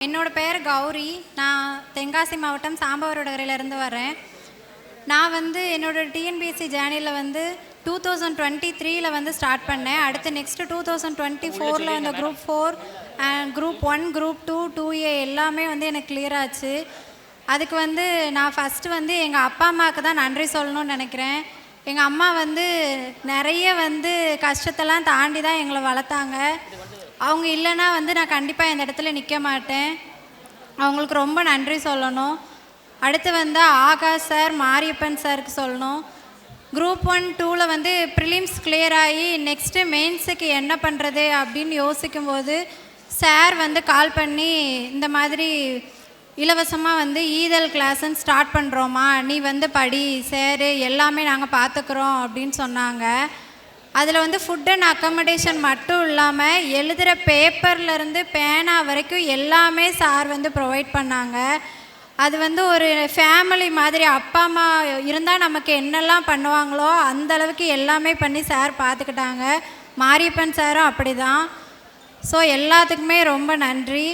என்னோட பேர் கௌரி. நான் தென்காசி மாவட்டம் சாம்பவரோடகரையிலேருந்து வரேன். நான் என்னோட டிஎன்பிஎஸ்சி ஜேர்னியில் 2023 ஸ்டார்ட் பண்ணேன். அடுத்து நெக்ஸ்ட்டு 2024 அந்த group 4 and group 1, group 2, 2A எல்லாமே எனக்கு கிளியர் ஆச்சு. அதுக்கு நான் ஃபஸ்ட்டு எங்கள் அப்பா அம்மாவுக்கு தான் நன்றி சொல்லணும்னு நினைக்கிறேன். எங்கள் அம்மா நிறைய கஷ்டத்தெல்லாம் தாண்டி தான் எங்களை வளர்த்தாங்க. அவங்க இல்லைன்னா நான் கண்டிப்பாக இந்த இடத்துல நிற்க மாட்டேன். அவங்களுக்கு ரொம்ப நன்றி சொல்லணும். அடுத்து ஆகாஷ் சார், மாரியப்பன் சாருக்கு சொல்லணும். குரூப் 1, 2ல் ப்ரிலிம்ஸ் கிளியர் ஆகி நெக்ஸ்ட்டு மெயின்ஸுக்கு என்ன பண்ணுறது அப்படின்னு யோசிக்கும்போது சார் கால் பண்ணி இந்த மாதிரி இலவசமாக ஈதல் கிளாஸுன்னு ஸ்டார்ட் பண்ணுறோமா, நீ படி சார், எல்லாமே நாங்கள் பார்த்துக்குறோம் அப்படின்னு சொன்னாங்க. அதில் ஃபுட் அண்ட் அக்கமடேஷன் மட்டும் இல்லாமல் எழுதுகிற பேப்பர்லேருந்து பேனா வரைக்கும் எல்லாமே சார் ப்ரொவைட் பண்ணாங்க. அது ஒரு ஃபேமிலி மாதிரி. அப்பா அம்மா இருந்தால் நமக்கு என்னெல்லாம் பண்ணுவாங்களோ அந்தளவுக்கு எல்லாமே பண்ணி சார் பார்த்துக்கிட்டாங்க. மாரியப்பன் சாரும் அப்படி தான். ஸோ எல்லாத்துக்குமே ரொம்ப நன்றி.